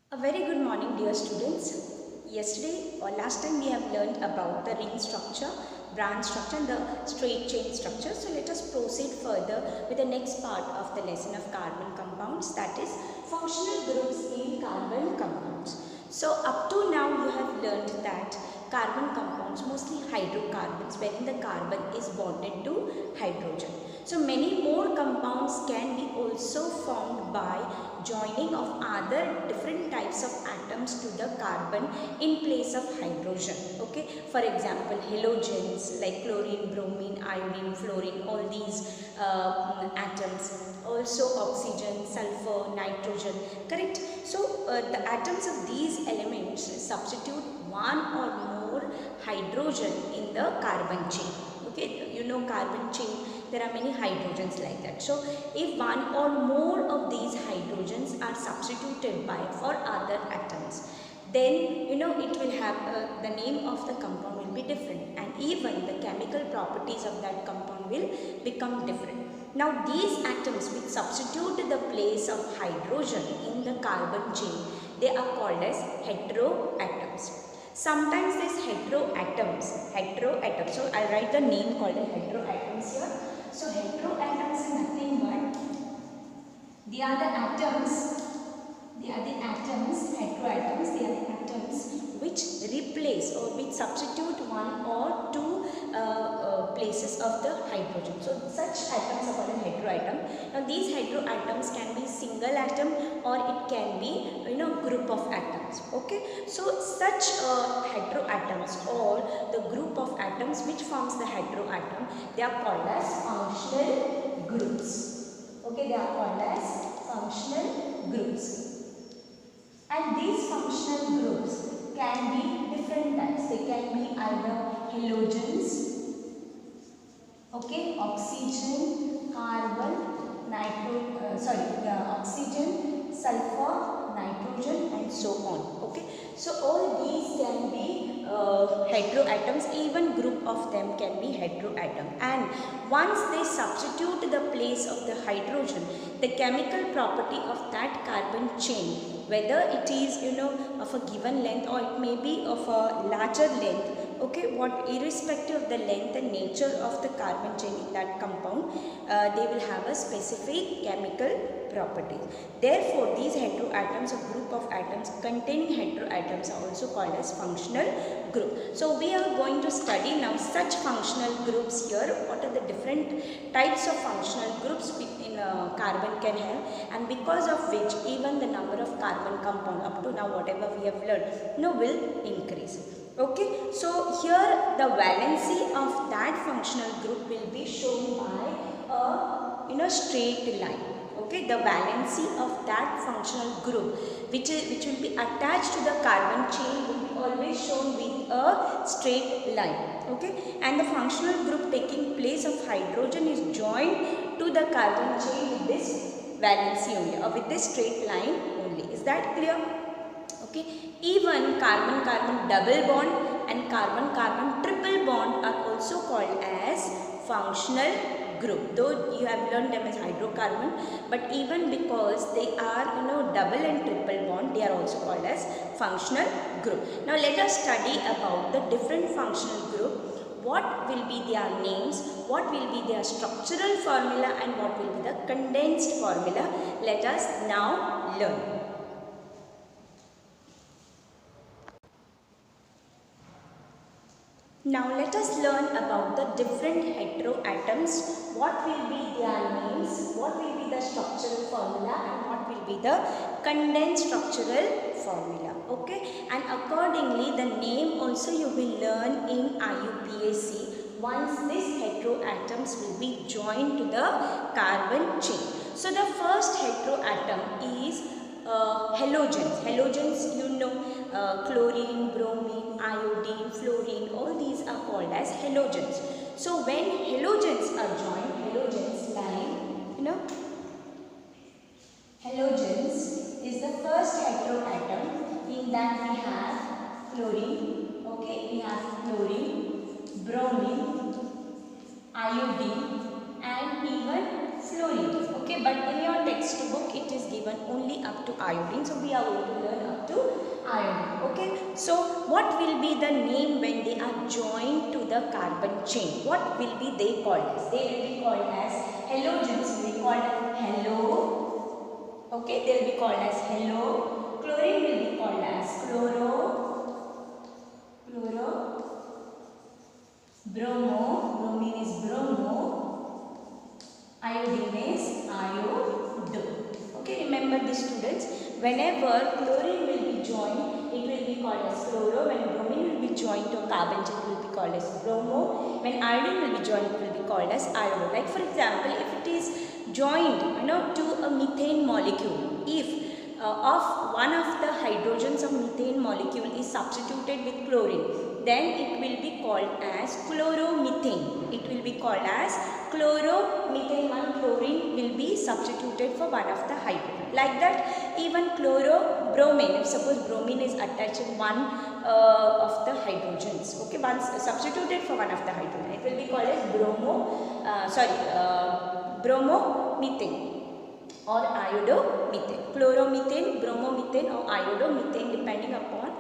A very good morning, dear students. Yesterday or last time we have learned about the ring structure, branch structure and the straight chain structure. So let us proceed further with the next part of the lesson of carbon compounds, that is functional groups in carbon compounds. So up to now you have learned that carbon compounds, mostly hydrocarbons, wherein the carbon is bonded to hydrogen. So many more compounds can be also formed by joining of other different types of atoms to the carbon in place of hydrogen. Okay, for example, halogens like chlorine, bromine, iodine, fluorine, all these atoms. Also oxygen, sulfur, nitrogen, correct. So the atoms of these elements substitute one or more hydrogen in the carbon chain. Okay, you know carbon chain, there are many hydrogens like that. So if one or more of these hydrogens are substituted by for other atoms, then it will have the name of the compound will be different, and even the chemical properties of that compound will become different. Now these atoms which substitute the place of hydrogen in the carbon chain, they are called as heteroatoms. Sometimes these heteroatoms, so I'll write the name called as heteroatoms here. So heteroatoms are nothing but they are the atoms, heteroatoms, they are the atoms which replace or which substitute one or two places of the hydrogen. So such atoms are called as heteroatom. Now these heteroatoms can be single atom or it can be group of atoms. Okay, so such heteroatoms or the group of atoms which forms the heteroatom, they are called as functional groups. Okay, they are called as functional groups. And these functional groups can be different types. They can be either halogens, okay, oxygen, carbon, oxygen, sulfur, nitrogen, and so on. Okay, so all these can be heteroatoms. Even group of them can be heteroatom. And once they substitute the place of the hydrogen, the chemical property of that carbon chain, whether it is of a given length or it may be of a larger length, okay, irrespective of the length and nature of the carbon chain in that compound, they will have a specific chemical properties. Therefore these heteroatoms, a group of atoms containing heteroatoms, are also called as functional group. So we are going to study now such functional groups here. What are the different types of functional groups in carbon can have, and because of which even the number of carbon compound up to now whatever we have learned will increase. Okay, so here the valency of that functional group will be shown by a straight line. Okay, the valency of that functional group which will be attached to the carbon chain will be always shown with a straight line. Okay, and the functional group taking place of hydrogen is joined to the carbon chain with this valency only, or with this straight line only. Is that clear? Okay, even carbon-carbon double bond and carbon-carbon triple bond are also called as functional group. Though you have learned them as hydrocarbon, but even because they are double and triple bond, they are also called as functional group. Now let us study about the different functional group. What will be their names, what will be their structural formula, and what will be the condensed formula. Let us now learn. Now let us learn about the different heteroatoms. What will be their names, what will be the structural formula, and what will be the condensed structural formula. Okay, and accordingly the name also you will learn in IUPAC once these heteroatoms will be joined to the carbon chain. So the first heteroatom is halogens. Halogens, chlorine, bromine, iodine, fluorine, all these are called as halogens. So when halogens are joined, halogens like, halogens is the first heteroatom. In that we have chlorine, okay, we have chlorine, bromine, iodine, and even fluorine. Okay, but in your textbook it is given only up to iodine. So we are going to learn up to iodine. Okay, so what will be the name when they are joined to the carbon chain? What will be they called as? They will be called as halogens. Will be called halo. Okay, they will be called as halo. Chlorine will be called as chloro. Bromo. Bromine is bromo. Iodine is iodo. Okay, remember this, students. Whenever chlorine will be joined, it will be called as chloro. When bromine will be joined to carbon chain, it will be called as bromo. When iodine will be joined, it will be called as iodo. Like for example, if it is joined, to a methane molecule, if of one of the hydrogens of methane molecule is substituted with chlorine, then it will be called as chloromethane. It will be called as chloromethane. One chlorine will be substituted for one of the hydrogen. Like that, even chlorobromine, if suppose bromine is attached in one of the hydrogens, okay, once substituted for one of the hydrogen, it will be called as bromomethane or iodomethane. Chloromethane, bromomethane or iodomethane, depending upon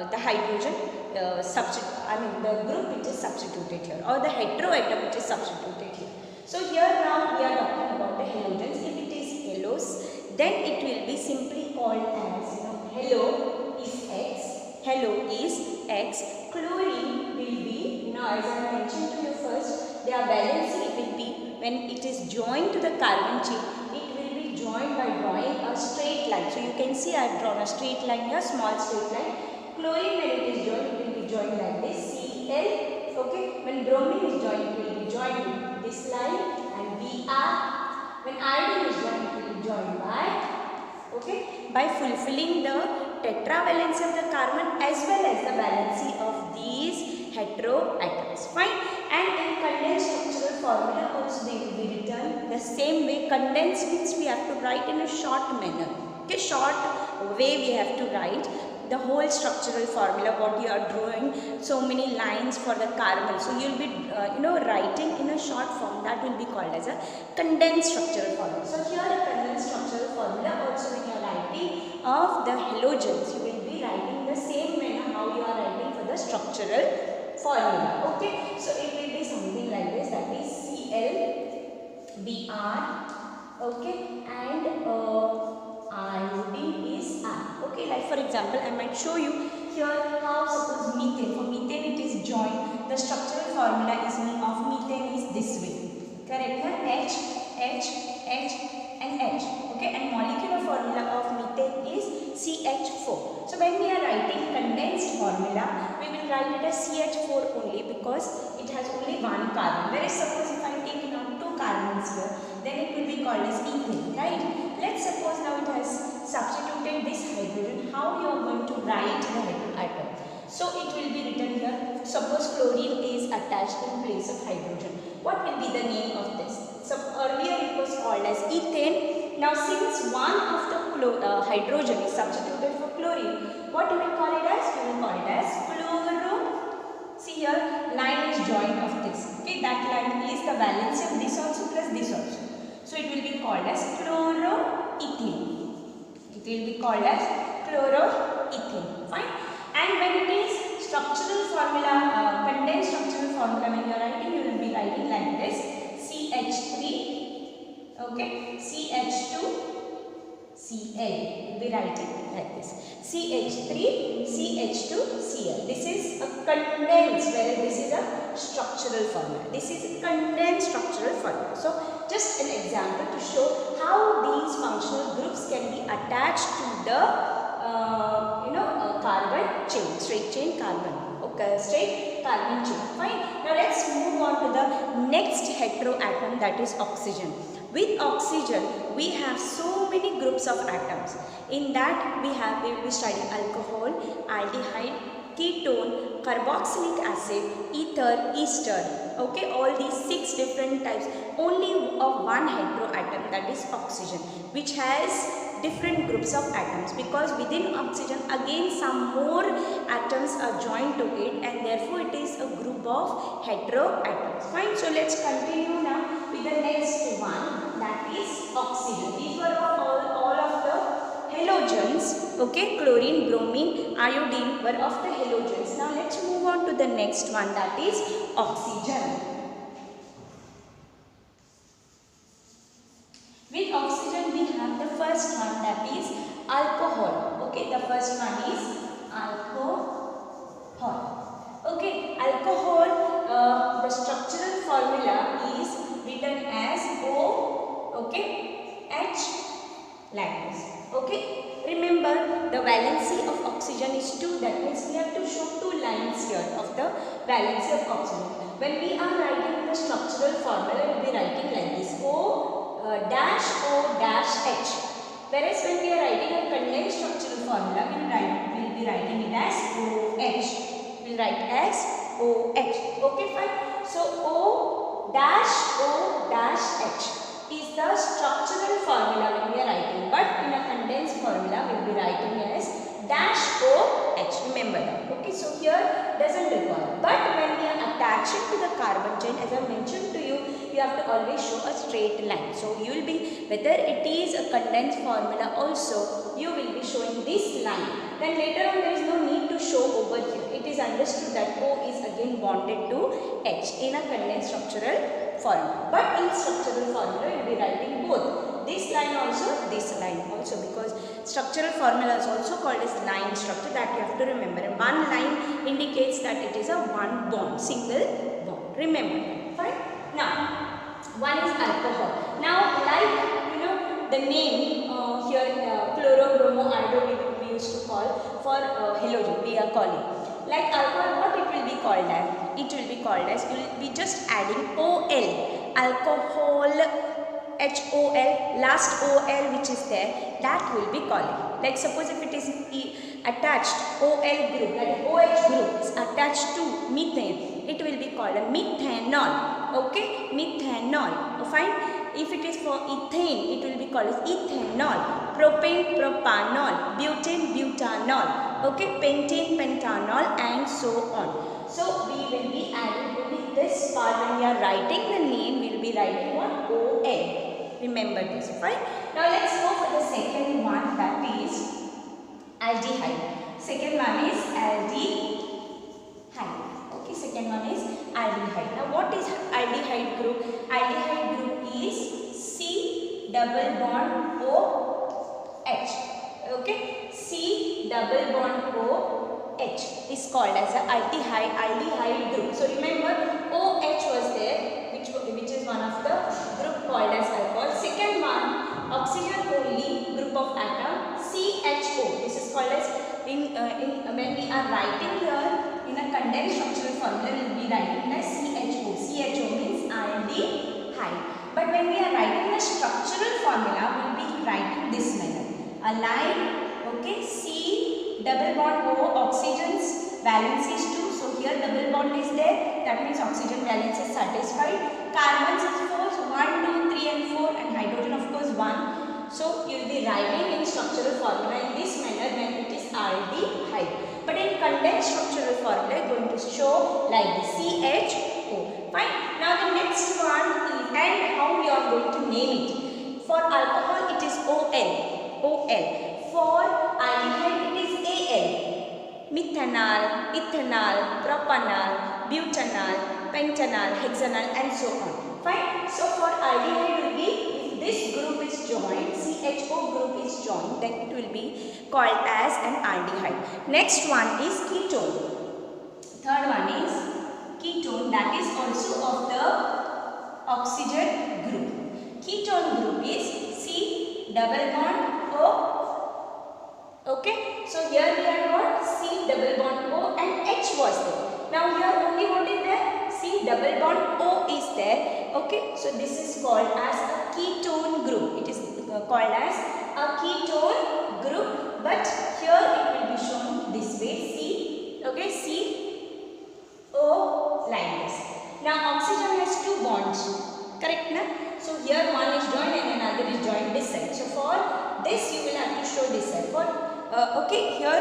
the hydrogen the group which is substituted here, or the heteroatom which is substituted here. So here now we are talking about the halogens. If it is halos, then it will be simply called as halo is X. Halo is X. Chlorine will be, as I mentioned to you first, their valency will be, when it is joined to the carbon chain, it will be joined by drawing a straight line. So you can see I have drawn a straight line here, small straight line. Chlorine, when it is joined, it will be joined like this, Cl. Okay, when bromine is joined, it will be joined with this line and Br. When iodine is joined, it will be joined by fulfilling the tetravalency of the carbon as well as the valency of these heteroatoms. Fine. And in condensed structural formula also they will be written the same way. Condensed means we have to write in a short manner. Okay, short way we have to write the whole structural formula, what you are drawing, so many lines for the carbon. So you will be writing in a short form. That will be called as a condensed structural formula. So here a condensed structural formula, also when you are writing of the halogens, you will be writing the same manner how you are writing for the structural formula. Okay, so it will be something like this, that is Cl, Br, okay, and iodine is R. Okay, like for example, I might show you here how suppose methane. For methane it is joined. The structural formula of methane is this way. Correct? H, H, H and H. Okay, and molecular formula of methane is CH4. So when we are writing condensed formula, we will write it as CH4 only because it has only one carbon. Whereas suppose if I take now two carbons here, then it will be called as ethane, right? Let's suppose now it has substituted this hydrogen. How you are going to write the atom? So it will be written here. Suppose chlorine is attached in place of hydrogen. What will be the name of this? So earlier it was called as ethane. Now since one of the hydrogen is substituted for chlorine, what you will call it as? You will call it as chloro. See here, line is joined of this. Okay, that line is the valency of this also plus this also. So it will be called as chloroethane. It will be called as chloroethane. Fine. And when it is structural formula, condensed structural formula, when you are writing, you will be writing like this: CH3, okay, CH2, Cl. You will be writing like this: CH3, CH2, Cl. This is a condensed, whereas this is a structural formula. This is a condensed structural formula. So just an example to show how these functional groups can be attached to the carbon chain, straight chain carbon, okay, straight carbon chain. Fine. Now let's move on to the next heteroatom, that is oxygen. With oxygen, we have so many groups of atoms. In that we will be studying alcohol, aldehyde, ketone, carboxylic acid, ether, ester. Okay, all these 6 different types only of one heteroatom, that is oxygen, which has different groups of atoms, because within oxygen again some more atoms are joined to it, and therefore it is a group of heteroatoms. Fine. So let's continue now with the next one, that is oxygen. These were all of the halogens. Okay, chlorine, bromine, iodine were of the halogens. Now let's move on to the next one, that is oxygen. With oxygen we have the first one, that is alcohol. Okay, the first one is alcohol. Okay, alcohol, the structural formula is written as O, okay, H, like this. Okay, remember the valency of oxygen is 2, that means we have to show 2 lines here of the valency of oxygen. When we are writing the structural formula, we will be writing like this, O dash O dash H. Whereas when we are writing a condensed structural formula, we will be writing it as OH. We will write as OH. Okay, fine. So O dash H is the structural formula when we are writing, but in a condensed formula we will be writing as dash OH. Remember that. Okay, so here doesn't require. But when we are attaching to the carbon chain, as I mentioned to you, you have to always show a straight line. So you will be, whether it is a condensed formula also, you will be showing this line. Then later on there is no need to show over here. It is understood that O is again bonded to H in a condensed structural formula. But in structural formula you will be writing both. This line also, this line also, because structural formula is also called as line structure, that you have to remember. And one line indicates that it is a one bond, single bond. Remember. Fine. Now, one is alcohol. Now, like you know, the name here, chlorobromoiodide we used to call for halogen, we are calling. Like alcohol, what it will be called as? It will be called as, we will be just adding OL, alcohol, HOL, last OL which is there, that will be calling. Like suppose if it is attached OL group, that is OH group is attached to methane, it will be called a methanol. Okay, methanol. Fine. If it is for ethane, it will be called as ethanol. Propane, propanol. Butane, butanol. Okay, pentane, pentanol, and so on. So we will be adding only this part. When we are writing the name, we will be writing what? OL. Remember this, fine. Now let's go for the second one, that is aldehyde. Second one is aldehyde. Okay, second one is aldehyde. Now what is aldehyde group? Aldehyde group is C double bond OH. Okay, C double bond OH is called as a aldehyde group. So remember OH was there, which is one of the group called as alcohol. Second one, oxygen only group of atom, CHO. This is called as when we are writing here in a condensed structural formula, we will be writing as CHO. CHO means aldehyde. But when we are writing the structural formula, we will be writing this manner. A line, okay, C double bond O, oxygen's valency is 2. So here double bond is there. That means oxygen valence is satisfied. Carbons is 4. So 1, 2, 3 and 4, and hydrogen of course 1. So you will be writing in structural formula in this manner when it is aldehyde. But in condensed structural formula, you are going to show like this, CHO. Fine. Now the next one is, and how we are going to name it. For alcohol it is OL. For aldehyde it is AL. Methanol, ethanol, propanol, butanol, pentanol, hexanol, and so on. Fine. So for aldehyde will be, if this group is joined, CHO group is joined, then it will be called as an aldehyde. Next one is ketone. Third one is ketone, that is also of the oxygen group. Ketone group is C double bond O. Okay, so here we have got C double bond O and H was there. Now here only what is there? C double bond O is there. Okay, so this is called as a ketone group. It is called as a ketone group, but here it will be shown this way, C. Okay, C O like this. Now oxygen has 2 bonds, correct na? So here one is joined and another is joined this side. So for this you will Okay, here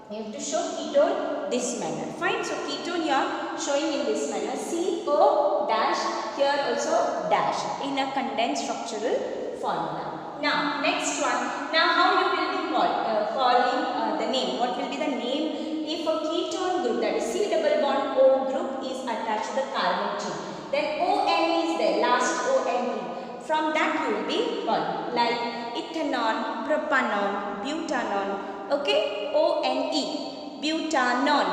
you have to show ketone this manner. Fine. So ketone you are showing in this manner. CO dash, here also dash in a condensed structural formula. Now next one. Now how you will be calling the name? What will be the name if a ketone group, that is C double bond O group, is attached to the carbon chain? Then ON is there, last ONE. From that you will be calling like ethanol, propanol, butanon. Okay, ONE, butanon.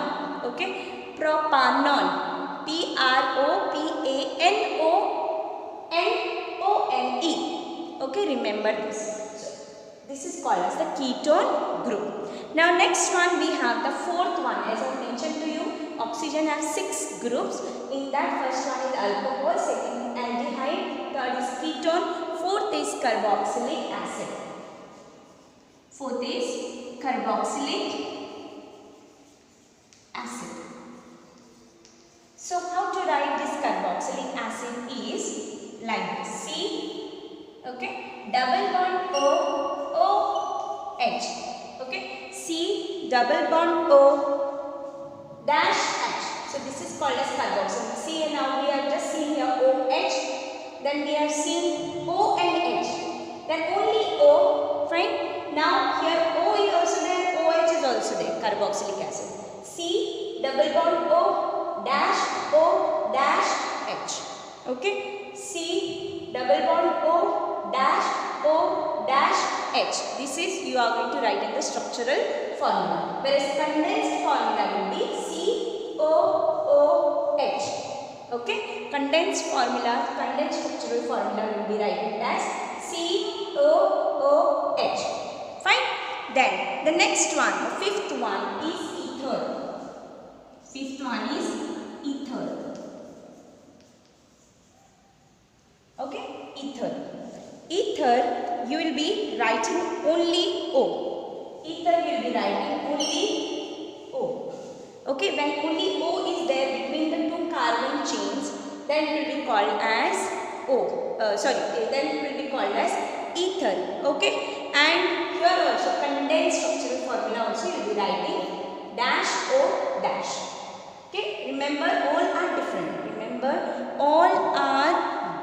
Okay, propanol, PROPANONONE. Okay, remember this. So, this is called as the ketone group. Now next one we have the fourth one. As I mentioned to you, oxygen has 6 groups. In that, first one is alcohol, second is aldehyde, third is ketone, fourth is carboxylic acid. Fourth is carboxylic acid. So how to write this carboxylic acid is like this. C, okay, double bond O, OH. Okay, C double bond O dash H. So this is called as carboxylic. See, now we are just seeing here OH. Then we have seen O and H. Then only O. Fine. Now here O is also there, OH is also there. Carboxylic acid. C double bond O dash H. Okay. C double bond O dash H. This is you are going to write in the structural formula. Whereas condensed formula will be COOH. Okay. Condensed structural formula will be written as COOH. Fine. Then the next one, the fifth one is ether. Fifth one is ether. Okay, ether. Ether, you will be writing only O. Ether will be writing only O. Okay, when only O is there between the two carbon chains, then it will be called as then it will be called as ether. Okay, and here also condensed structural formula also you will be writing dash O dash. Okay, remember all are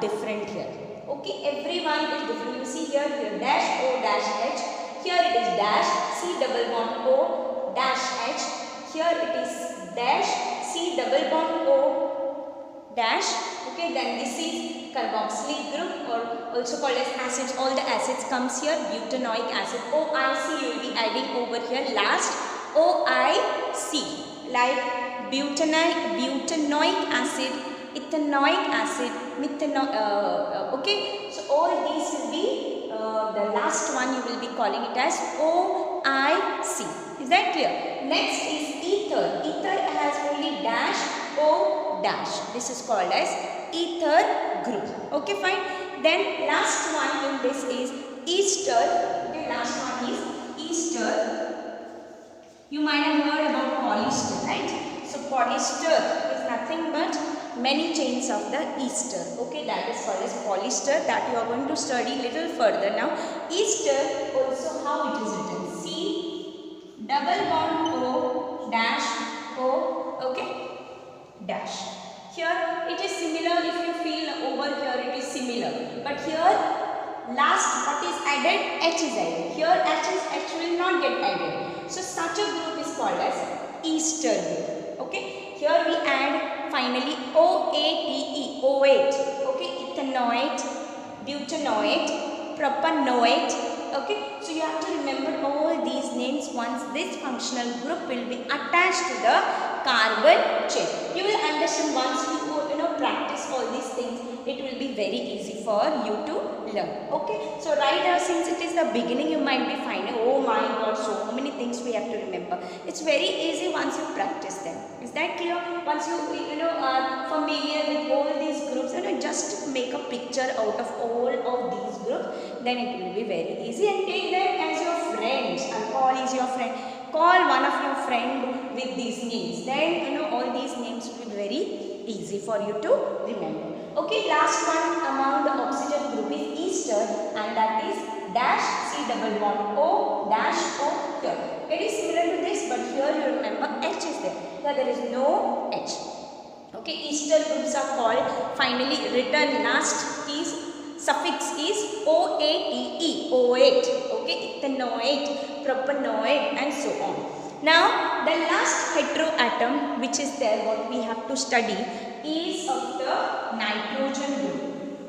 different. Here. Okay, everyone is different. You see here dash O dash H. Here it is dash C double bond O dash H. Here it is dash C double bond O dash. Okay, then this is carboxylic group or also called as acids. All the acids comes here. Butanoic acid, OIC you will be adding over here last. OIC like butanoic acid, ethanoic acid, okay. So all these will be the last one you will be calling it as OIC. Is that clear? Next is ether. Ether has only dash O dash. This is called as ether group. Okay, fine. Then last one in this is ester. Okay, last one is ester. You might have heard about polyester, right? So polyester is nothing but many chains of the ester. Okay, that is called as polyester. That you are going to study little further now. Ester also how it is written. C double bond O dash O. Okay, dash. Here it is similar. If you feel over here it is similar, but here last what is added? H is added. Here H is actually not get added. So such a group is called as ester group. Okay, here we add finally OATE, OAT. Okay, ethanoate, butanoate, propanoate. Okay, so you have to remember all these names once this functional group will be attached to the carbon chain. You will understand once you practice all these things, it will be very easy for you to learn. Okay, so right now since it is the beginning, you might be finding, oh my god, so many things we have to remember. It's very easy once you practice them. Is that clear? Once you are familiar with all these groups, just make a picture out of all of these groups, then it will be very easy, and take them as your friends. Alcohol is your friend. Call one of your friend with these names. Then all these names will be very easy for you to remember. Okay, last one among the oxygen group is ester, and that is dash C double bond O dash O here. It is similar to this, but here you remember H is there. Here there is no H. Okay, ester groups are called. Finally, written last is suffix is OATE, OAT. Okay, ethanoate, propanoate, and so on. Now, the last heteroatom which is there, what we have to study is of the nitrogen group.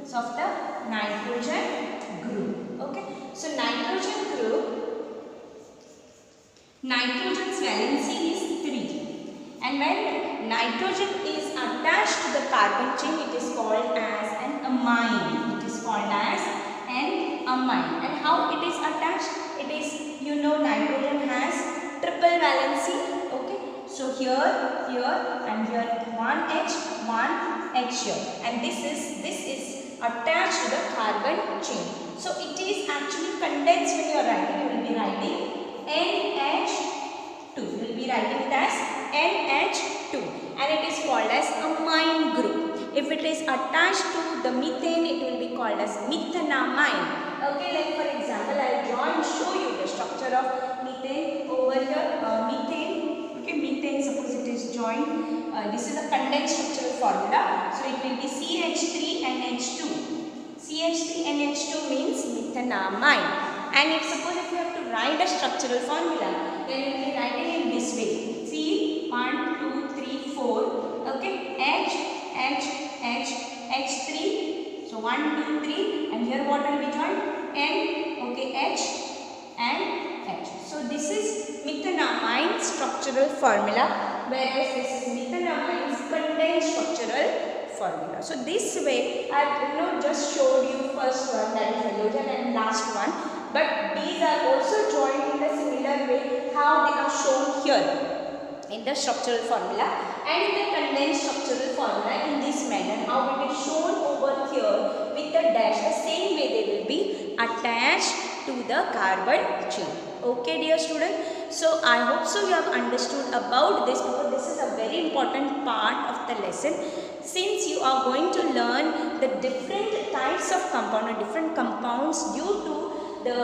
So, of the nitrogen group. Okay, so nitrogen group, nitrogen's valency is 3, and when nitrogen is attached to the carbon chain, it is called as an amine. It is called as an amine. And how it is attached? It is, you know, nitrogen has triple valency. Okay, so here, and here one H here, and this is attached to the carbon chain. So it is actually condensed. When you are writing, you will be writing NH2. You will be writing it as NH2, and it is called as amine group. If it is attached to the methane, it will be called as methanamine. Okay, like for example, I will show you the structure of methane over here. Methane. Okay, methane. Suppose it is joined. This is a condensed structural formula. So it will be CH3 and H2. CH3 and H2 means methanamine. And if suppose if you have to write a structural formula, then you will be writing in this way. C 1, 2, 3, 4. Okay, H3. So 1, 2, 3, and here what will be joined? N. Okay, H and H. So this is methanamine structural formula, whereas this is methanomine's condensed structural formula. So this way I have just showed you first one, that is halogen, and last one, but these are also joined in a similar way how they are shown here in the structural formula, and in the condensed structural formula in this manner how it is shown over here with the dash. The same way they will be attached to the carbon chain. Okay, dear student, so I hope so you have understood about this, because this is a very important part of the lesson, since you are going to learn the different types of compound or different compounds due to the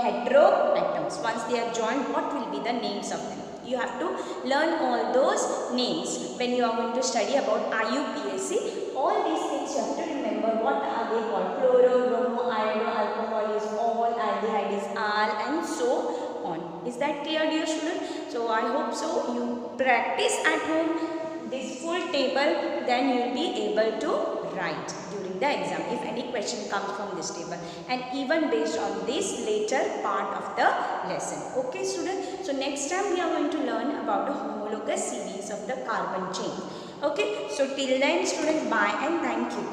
heteroatoms. Once they are joined, what will be the names of them? You have to learn all those names when you are going to study about IUPAC. All these things you have to remember. What are they called? Chloro, bromo, iodo, alcohol is all, aldehyde is al, and so on. Is that clear, dear student? So I hope so you practice at home this full table, then you will be able to write during the exam if any question comes from this table, and even based on this later part of the lesson. Okay, student, so next time we are going to learn about the homologous series of the carbon chain. Okay, so till then, students, bye and thank you.